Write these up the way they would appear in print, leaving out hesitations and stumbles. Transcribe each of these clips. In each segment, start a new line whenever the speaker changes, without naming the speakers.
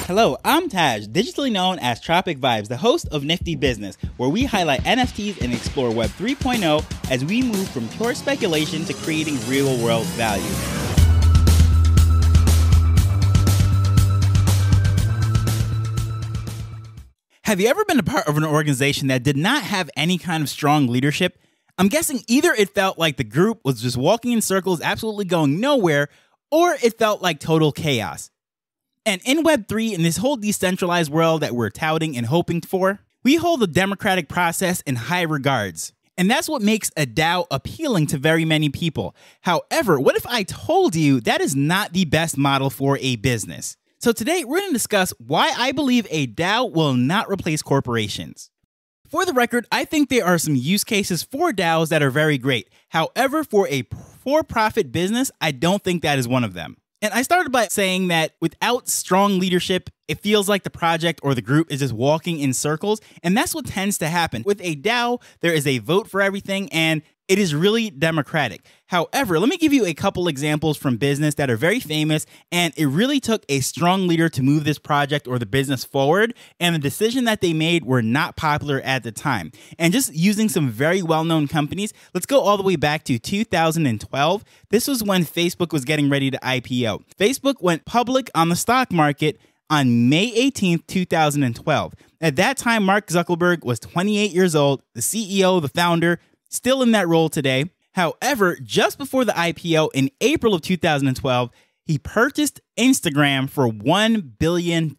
Hello, I'm Taj, digitally known as Tropic Vibes, the host of Nifty Business, where we highlight NFTs and explore Web 3.0 as we move from pure speculation to creating real-world value. Have you ever been a part of an organization that did not have any kind of strong leadership? I'm guessing either it felt like the group was just walking in circles, absolutely going nowhere, or it felt like total chaos. And in Web3, in this whole decentralized world that we're touting and hoping for, we hold the democratic process in high regards. And that's what makes a DAO appealing to very many people. However, what if I told you that is not the best model for a business? So today, we're going to discuss why I believe a DAO will not replace corporations. For the record, I think there are some use cases for DAOs that are very great. However, for a for-profit business, I don't think that is one of them. And I started by saying that without strong leadership, it feels like the project or the group is just walking in circles. And that's what tends to happen. With a DAO, there is a vote for everything, and it is really democratic. However, let me give you a couple examples from business that are very famous, and it really took a strong leader to move this project or the business forward, and the decision that they made were not popular at the time. And just using some very well-known companies, let's go all the way back to 2012. This was when Facebook was getting ready to IPO. Facebook went public on the stock market on May 18th, 2012. At that time, Mark Zuckerberg was 28 years old, the CEO, the founder, still in that role today. However, just before the IPO in April of 2012, he purchased Instagram for $1 billion.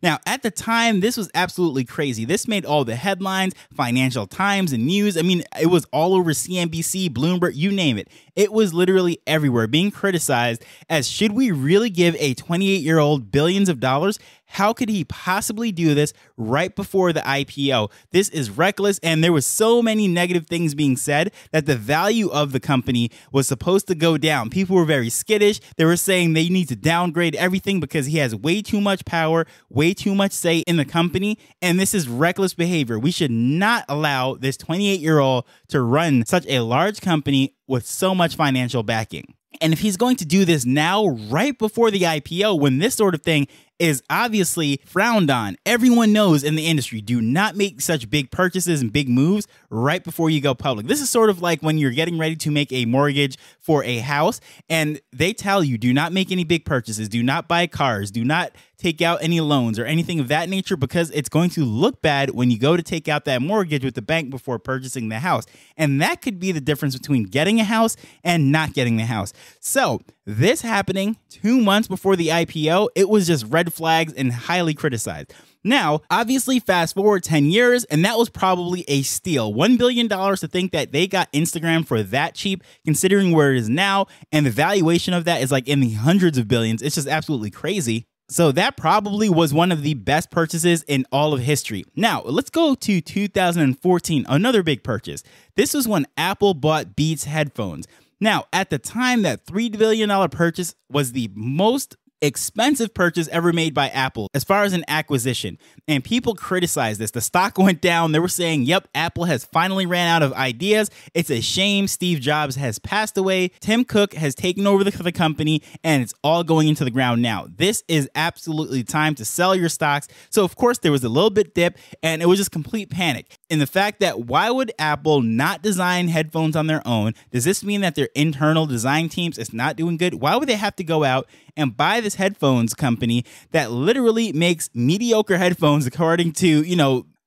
Now, at the time, this was absolutely crazy. This made all the headlines, Financial Times and news. I mean, it was all over CNBC, Bloomberg, you name it. It was literally everywhere being criticized as, should we really give a 28-year-old billions of dollars? How could he possibly do this right before the IPO? This is reckless, and there was so many negative things being said that the value of the company was supposed to go down. People were very skittish. They were saying they need to downgrade everything because he has way too much power, way too much say in the company, and this is reckless behavior. We should not allow this 28-year-old to run such a large company with so much financial backing. And if he's going to do this now, right before the IPO, when this sort of thing is obviously frowned on, everyone knows in the industry, do not make such big purchases and big moves right before you go public. This is sort of like when you're getting ready to make a mortgage for a house and they tell you, do not make any big purchases, do not buy cars, do not take out any loans or anything of that nature, because it's going to look bad when you go to take out that mortgage with the bank before purchasing the house. And that could be the difference between getting a house and not getting the house. So this happening 2 months before the IPO, it was just red flags and highly criticized. Now, obviously, fast forward 10 years, and that was probably a steal. $1 billion to think that they got Instagram for that cheap, considering where it is now, and the valuation of that is like in the hundreds of billions. It's just absolutely crazy. So that probably was one of the best purchases in all of history. Now, let's go to 2014, another big purchase. This was when Apple bought Beats headphones. Now, at the time, that $3 billion purchase was the most expensive purchase ever made by Apple as far as an acquisition. And people criticized this. The stock went down. They were saying, yep, Apple has finally ran out of ideas. It's a shame. Steve Jobs has passed away. Tim Cook has taken over the company, and it's all going into the ground now. This is absolutely time to sell your stocks. So, of course, there was a little bit dip, and it was just complete panic. And the fact that why would Apple not design headphones on their own? Does this mean that their internal design teams is not doing good? Why would they have to go out and buy this headphones company that literally makes mediocre headphones according to,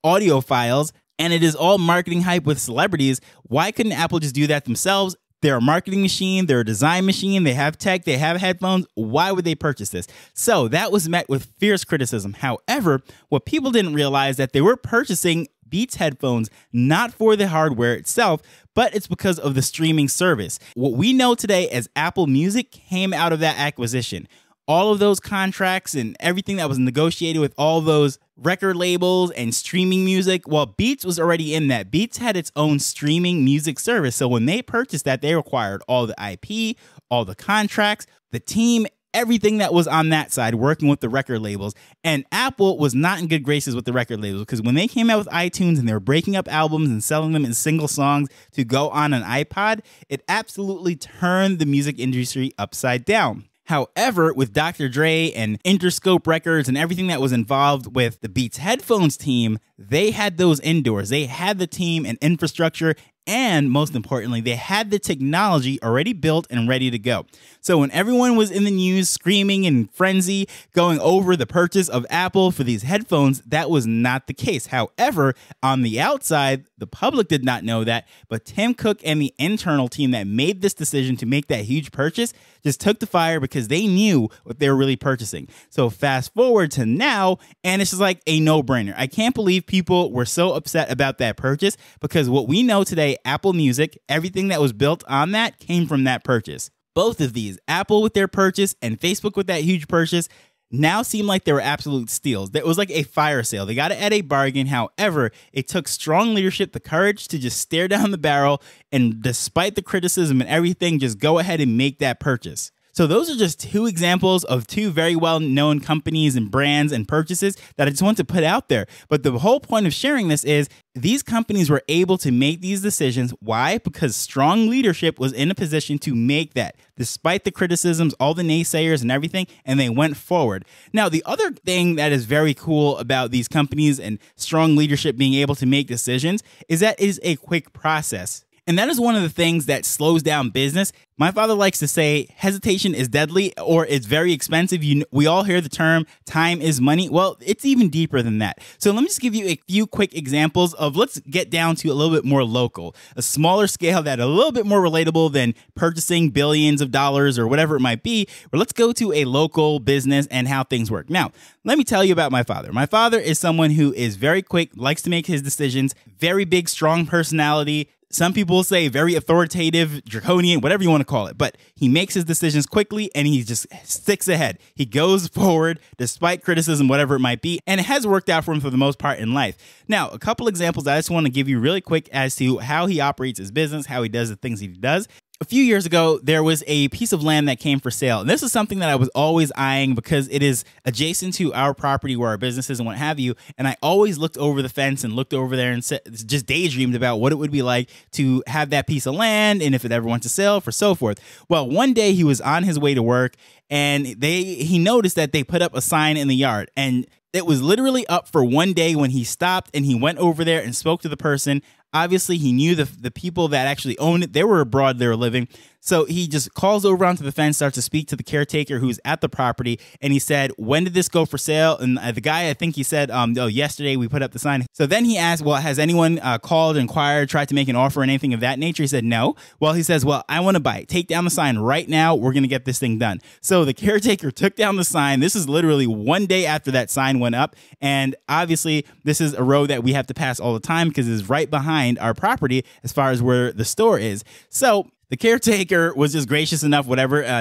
audiophiles, and it is all marketing hype with celebrities? Why couldn't Apple just do that themselves? They're a marketing machine, they're a design machine, they have tech, they have headphones. Why would they purchase this? So that was met with fierce criticism. However, what people didn't realize that they were purchasing Beats headphones not for the hardware itself, but it's because of the streaming service. What we know today as Apple Music came out of that acquisition. All of those contracts and everything that was negotiated with all those record labels and streaming music, well, Beats was already in that. Beats had its own streaming music service. So when they purchased that, they acquired all the IP, all the contracts, the team, everything that was on that side working with the record labels. And Apple was not in good graces with the record labels, because when they came out with iTunes and they were breaking up albums and selling them in single songs to go on an iPod, it absolutely turned the music industry upside down. However, with Dr. Dre and Interscope Records and everything that was involved with the Beats Headphones team, they had those indoors. They had the team and infrastructure, and most importantly, they had the technology already built and ready to go. So when everyone was in the news screaming in frenzy, going over the purchase of Apple for these headphones, that was not the case. However, on the outside, the public did not know that, but Tim Cook and the internal team that made this decision to make that huge purchase just took the fire because they knew what they were really purchasing. So fast forward to now, and it's just like a no-brainer. I can't believe people were so upset about that purchase because what we know today, Apple Music, everything that was built on that came from that purchase. Both of these, Apple with their purchase and Facebook with that huge purchase, now seem like they were absolute steals. It was like a fire sale. They got it at a bargain. However, it took strong leadership, the courage to just stare down the barrel, and despite the criticism and everything, just go ahead and make that purchase. So those are just two examples of two very well-known companies and brands and purchases that I just want to put out there. But the whole point of sharing this is these companies were able to make these decisions. Why? Because strong leadership was in a position to make that, despite the criticisms, all the naysayers and everything, and they went forward. Now, the other thing that is very cool about these companies and strong leadership being able to make decisions is that it is a quick process. And that is one of the things that slows down business. My father likes to say hesitation is deadly or it's very expensive. We all hear the term time is money. Well, it's even deeper than that. So let me just give you a few quick examples of, let's get down to a little bit more local, a smaller scale that a little bit more relatable than purchasing billions of dollars or whatever it might be. But let's go to a local business and how things work. Now, let me tell you about my father. My father is someone who is very quick, likes to make his decisions, very big, strong personality. Some people say very authoritative, draconian, whatever you want to call it, but he makes his decisions quickly and he just sticks ahead. He goes forward despite criticism, whatever it might be, and it has worked out for him for the most part in life. Now, a couple examples I just want to give you really quick as to how he operates his business, how he does the things he does. A few years ago, there was a piece of land that came for sale. And this is something that I was always eyeing because it is adjacent to our property where our business is and what have you. And I always looked over the fence and looked over there and just daydreamed about what it would be like to have that piece of land and if it ever went to sale, for so forth. Well, one day he was on his way to work and he noticed that they put up a sign in the yard, and it was literally up for one day when he stopped and he went over there and spoke to the person. Obviously, he knew the people that actually owned it. They were abroad, they were living. So he just calls over onto the fence, starts to speak to the caretaker who's at the property. And he said, when did this go for sale? And the guy, I think he said, oh, yesterday we put up the sign. So then he asked, well, has anyone called, inquired, tried to make an offer or anything of that nature? He said, no. Well, he says, well, I want to buy it. Take down the sign right now. We're going to get this thing done. So the caretaker took down the sign. This is literally one day after that sign went up. And obviously, this is a road that we have to pass all the time because it's right behind our property as far as where the store is. So the caretaker was just gracious enough,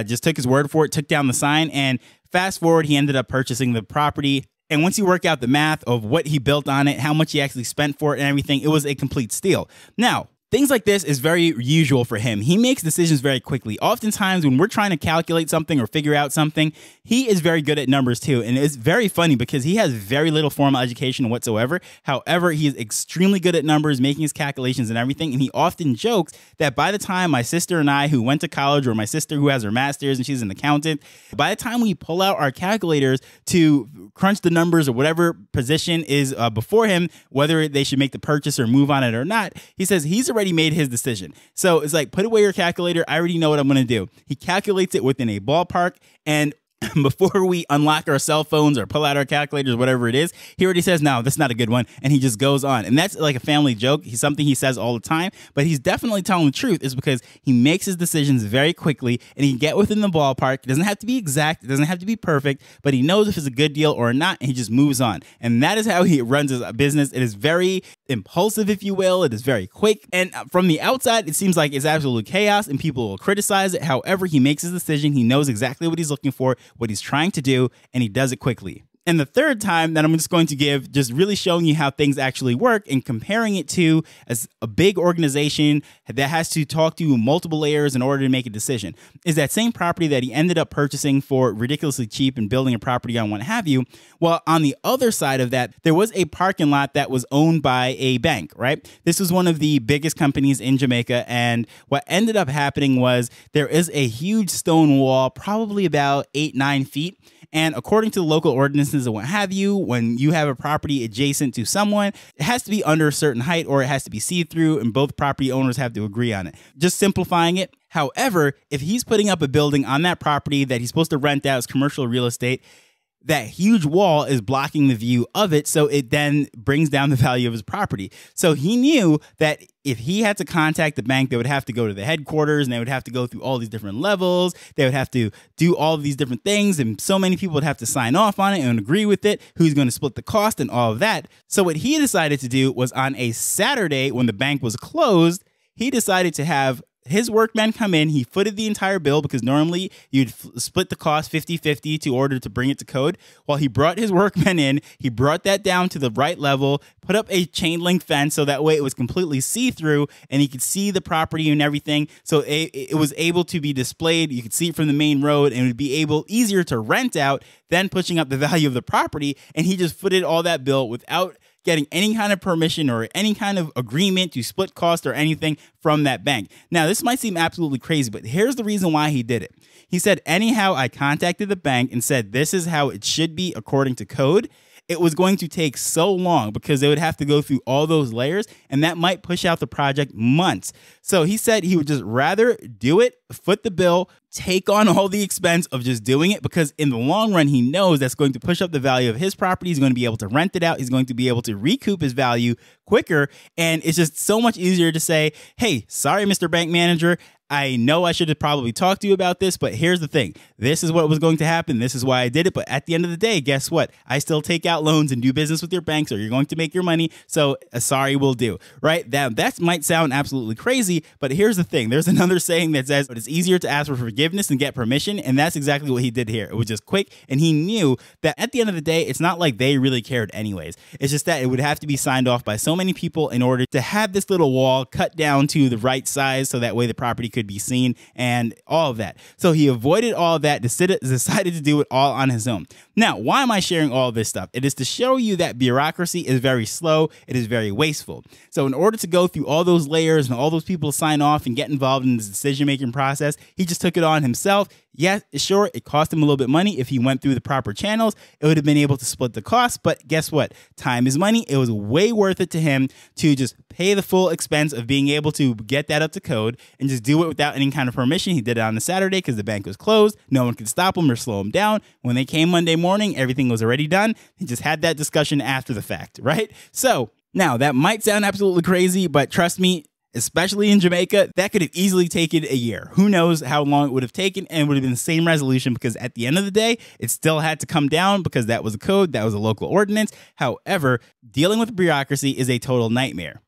just took his word for it, took down the sign, and fast forward, he ended up purchasing the property. And once you work out the math of what he built on it, how much he actually spent for it and everything, it was a complete steal. Now, things like this is very usual for him. He makes decisions very quickly. Oftentimes, when we're trying to calculate something or figure out something, he is very good at numbers too. And it's very funny because he has very little formal education whatsoever. However, he is extremely good at numbers, making his calculations and everything. And he often jokes that by the time my sister and I, who went to college, or my sister who has her master's and she's an accountant, by the time we pull out our calculators to crunch the numbers or whatever position is before him, whether they should make the purchase or move on it or not, he says he's already made his decision. So it's like, put away your calculator. I already know what I'm going to do. He calculates it within a ballpark, and before we unlock our cell phones or pull out our calculators, whatever it is, he already says, no, that's not a good one. And he just goes on. And that's like a family joke. He's something he says all the time, but he's definitely telling the truth, is because he makes his decisions very quickly and he can get within the ballpark. It doesn't have to be exact. It doesn't have to be perfect, but he knows if it's a good deal or not, and he just moves on. And that is how he runs his business. It is very impulsive, if you will. It is very quick. And from the outside, it seems like it's absolute chaos and people will criticize it. However, he makes his decision. He knows exactly what he's looking for, what he's trying to do, and he does it quickly. And the third time that I'm just going to give, just really showing you how things actually work and comparing it to as a big organization that has to talk to multiple layers in order to make a decision, is that same property that he ended up purchasing for ridiculously cheap and building a property on, what have you. Well, on the other side of that, there was a parking lot that was owned by a bank, right? This was one of the biggest companies in Jamaica. And what ended up happening was there is a huge stone wall, probably about 8-9 feet. And according to the local ordinances and what have you, when you have a property adjacent to someone, it has to be under a certain height or it has to be see-through, and both property owners have to agree on it. Just simplifying it. However, if he's putting up a building on that property that he's supposed to rent out as commercial real estate, that huge wall is blocking the view of it, so it then brings down the value of his property. So he knew that if he had to contact the bank, they would have to go to the headquarters and they would have to go through all these different levels. They would have to do all of these different things, and so many people would have to sign off on it and agree with it, who's going to split the cost and all of that. So what he decided to do was, on a Saturday when the bank was closed, he decided to have his workmen come in. He footed the entire bill because normally you'd split the cost 50-50 to order to bring it to code. Well, he brought his workmen in. He brought that down to the right level, put up a chain link fence so that way it was completely see-through and he could see the property and everything. So it was able to be displayed. You could see it from the main road, and it would be easier to rent out than pushing up the value of the property. And he just footed all that bill without getting any kind of permission or any kind of agreement to split cost or anything from that bank. Now, this might seem absolutely crazy, but here's the reason why he did it. He said, anyhow, I contacted the bank and said, this is how it should be according to code. It was going to take so long because they would have to go through all those layers, and that might push out the project months. So he said he would just rather do it, foot the bill, take on all the expense of just doing it, because in the long run, he knows that's going to push up the value of his property. He's going to be able to rent it out. He's going to be able to recoup his value quicker. And it's just so much easier to say, hey, sorry, Mr. Bank Manager, I know I should have probably talked to you about this, but here's the thing. This is what was going to happen. This is why I did it. But at the end of the day, guess what? I still take out loans and do business with your banks, or you're going to make your money. So sorry will do, right? That might sound absolutely crazy, but here's the thing. There's another saying that says it's easier to ask for forgiveness than get permission. And that's exactly what he did here. It was just quick. And he knew that at the end of the day, it's not like they really cared anyways. It's just that it would have to be signed off by so many people in order to have this little wall cut down to the right size, so that way the property could be seen and all of that. So he avoided all of that, decided to do it all on his own. Now, why am I sharing all this stuff? It is to show you that bureaucracy is very slow. It is very wasteful. So in order to go through all those layers and all those people to sign off and get involved in this decision-making process, he just took it on himself. Yes, sure, it cost him a little bit of money. If he went through the proper channels, it would have been able to split the cost. But guess what? Time is money. It was way worth it to him to just pay the full expense of being able to get that up to code and just do it without any kind of permission. He did it on a Saturday because the bank was closed. No one could stop him or slow him down. When they came Monday morning, everything was already done. He just had that discussion after the fact, right? So now that might sound absolutely crazy, but trust me, especially in Jamaica, that could have easily taken a year. Who knows how long it would have taken, and it would have been the same resolution, because at the end of the day, it still had to come down because that was a code, that was a local ordinance. However, dealing with bureaucracy is a total nightmare.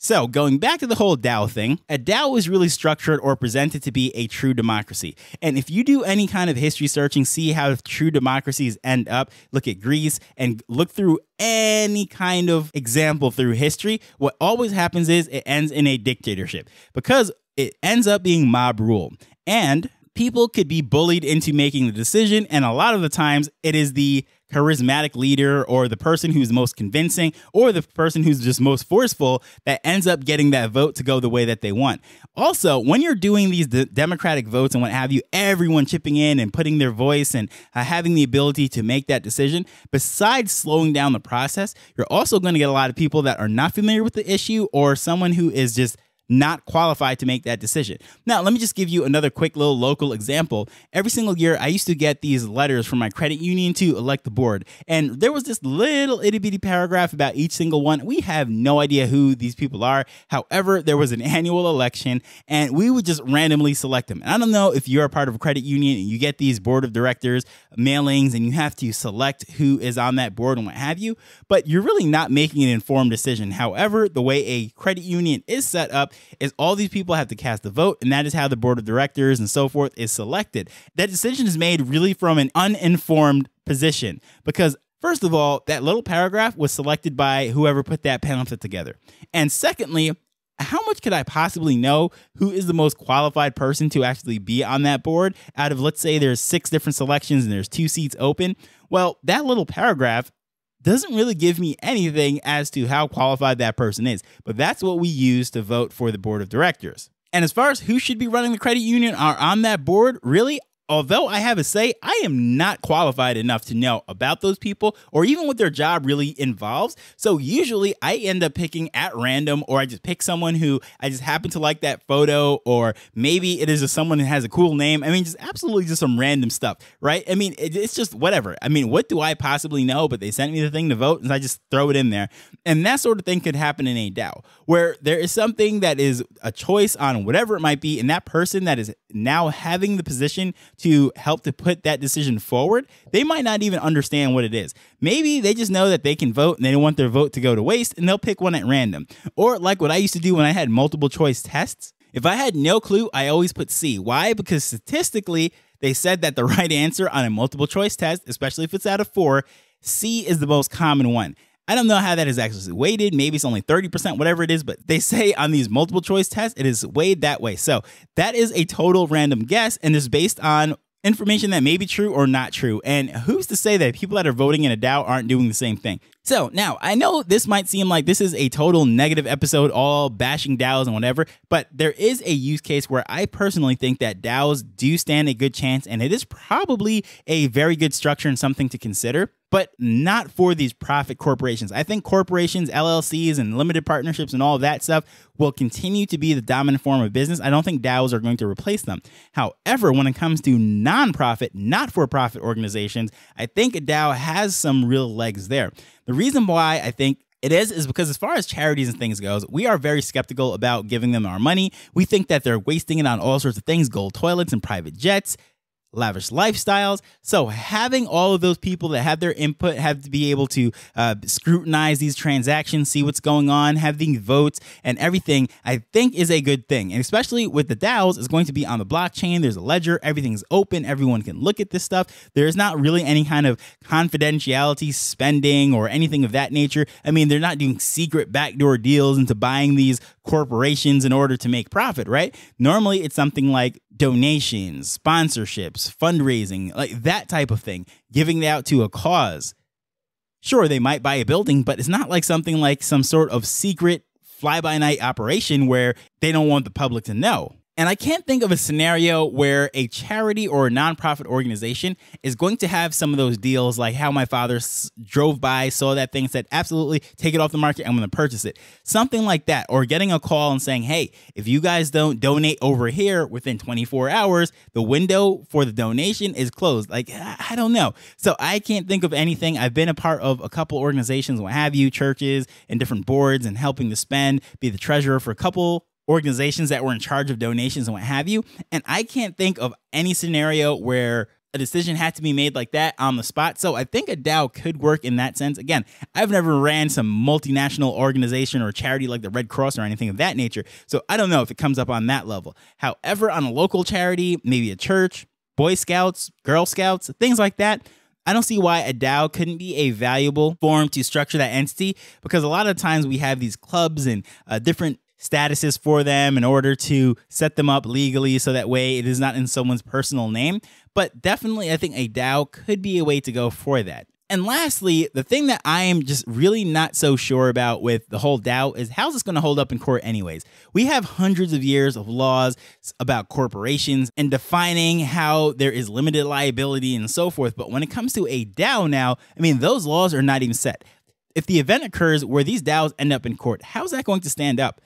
So going back to the whole DAO thing, a DAO is really structured or presented to be a true democracy. And if you do any kind of history searching, see how true democracies end up, look at Greece and look through any kind of example through history, what always happens is it ends in a dictatorship, because it ends up being mob rule. And people could be bullied into making the decision, and a lot of the times it is the charismatic leader or the person who's most convincing or the person who's just most forceful that ends up getting that vote to go the way that they want. Also, when you're doing these democratic votes and what have you, everyone chipping in and putting their voice and having the ability to make that decision, besides slowing down the process, you're also going to get a lot of people that are not familiar with the issue or someone who is just not qualified to make that decision. Now, let me just give you another quick little local example. Every single year, I used to get these letters from my credit union to elect the board. And there was this little itty bitty paragraph about each single one. We have no idea who these people are. However, there was an annual election and we would just randomly select them. And I don't know if you're a part of a credit union and you get these board of directors mailings and you have to select who is on that board and what have you, but you're really not making an informed decision. However, the way a credit union is set up is all these people have to cast a vote, and that is how the board of directors and so forth is selected. That decision is made really from an uninformed position, because First of all, that little paragraph was selected by whoever put that pamphlet together. And secondly, how much could I possibly know who is the most qualified person to actually be on that board out of, let's say there's 6 different selections and there's 2 seats open? Well, that little paragraph doesn't really give me anything as to how qualified that person is, but that's what we use to vote for the board of directors. And as far as who should be running the credit union or on that board, really, although I have a say, I am not qualified enough to know about those people or even what their job really involves. So usually I end up picking at random, or I just pick someone who I just happen to like that photo, or maybe it is just someone who has a cool name. I mean, just absolutely just some random stuff, right? I mean, it's just whatever. I mean, what do I possibly know? But they sent me the thing to vote and I just throw it in there. And that sort of thing could happen in a DAO where there is something that is a choice on whatever it might be. And that person that is now having the position to help to put that decision forward, they might not even understand what it is. Maybe they just know that they can vote and they don't want their vote to go to waste, and they'll pick one at random. Or like what I used to do when I had multiple choice tests. If I had no clue, I always put C. Why? Because statistically, they said that the right answer on a multiple choice test, especially if it's out of 4, C is the most common one. I don't know how that is actually weighted. Maybe it's only 30%, whatever it is, but they say on these multiple choice tests, it is weighed that way. So that is a total random guess and is based on information that may be true or not true. And who's to say that people that are voting in a DAO aren't doing the same thing? So now I know this might seem like this is a total negative episode, all bashing DAOs and whatever, but there is a use case where I personally think that DAOs do stand a good chance, and it is probably a very good structure and something to consider, but not for these profit corporations. I think corporations, LLCs, and limited partnerships and all of that stuff will continue to be the dominant form of business. I don't think DAOs are going to replace them. However, when it comes to nonprofit, not-for-profit organizations, I think a DAO has some real legs there. The reason why I think it is because as far as charities and things goes, we are very skeptical about giving them our money. We think that they're wasting it on all sorts of things, gold toilets and private jets, lavish lifestyles. So having all of those people that have their input, have to be able to scrutinize these transactions, see what's going on, have these votes and everything, I think is a good thing. And especially with the DAOs, it's going to be on the blockchain. There's a ledger. Everything's open. Everyone can look at this stuff. There's not really any kind of confidentiality spending or anything of that nature. I mean, they're not doing secret backdoor deals into buying these corporations in order to make profit, right? Normally, it's something like donations, sponsorships, fundraising, like that type of thing, giving out to a cause. Sure, they might buy a building, but it's not like something like some sort of secret fly-by-night operation where they don't want the public to know. And I can't think of a scenario where a charity or a nonprofit organization is going to have some of those deals like how my father drove by, saw that thing, said, absolutely, take it off the market, I'm going to purchase it. Something like that. Or getting a call and saying, hey, if you guys don't donate over here within 24 hours, the window for the donation is closed. Like, I don't know. So I can't think of anything. I've been a part of a couple organizations, what have you, churches and different boards, and helping to spend, be the treasurer for a couple organizations that were in charge of donations and what have you. And I can't think of any scenario where a decision had to be made like that on the spot. So I think a DAO could work in that sense. Again, I've never ran some multinational organization or charity like the Red Cross or anything of that nature. So I don't know if it comes up on that level. However, on a local charity, maybe a church, Boy Scouts, Girl Scouts, things like that, I don't see why a DAO couldn't be a valuable form to structure that entity, because a lot of times we have these clubs and different statuses for them in order to set them up legally so that way it is not in someone's personal name. But definitely, I think a DAO could be a way to go for that. And lastly, the thing that I am just really not so sure about with the whole DAO is how's this going to hold up in court anyways? We have hundreds of years of laws about corporations and defining how there is limited liability and so forth. But when it comes to a DAO now, I mean, those laws are not even set. If the event occurs where these DAOs end up in court, how's that going to stand up?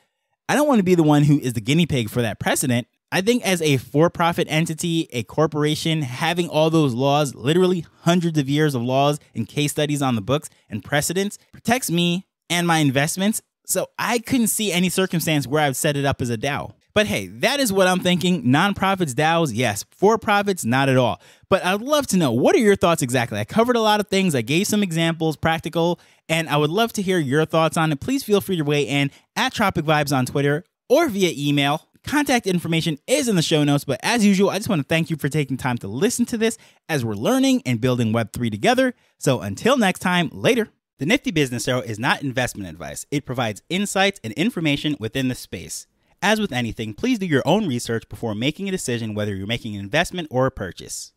I don't want to be the one who is the guinea pig for that precedent. I think as a for-profit entity, a corporation, having all those laws, literally hundreds of years of laws and case studies on the books and precedents, protects me and my investments. So I couldn't see any circumstance where I would set it up as a DAO. But hey, that is what I'm thinking. Nonprofits, DAOs, yes. For-profits, not at all. But I'd love to know, what are your thoughts exactly? I covered a lot of things. I gave some examples, practical, and I would love to hear your thoughts on it. Please feel free to weigh in at Tropic Vibes on Twitter or via email, Contact information is in the show notes, but as usual, I just want to thank you for taking time to listen to this as we're learning and building Web3 together. So until next time, later. The Nifty Business Arrow is not investment advice. It provides insights and information within the space. As with anything, please do your own research before making a decision whether you're making an investment or a purchase.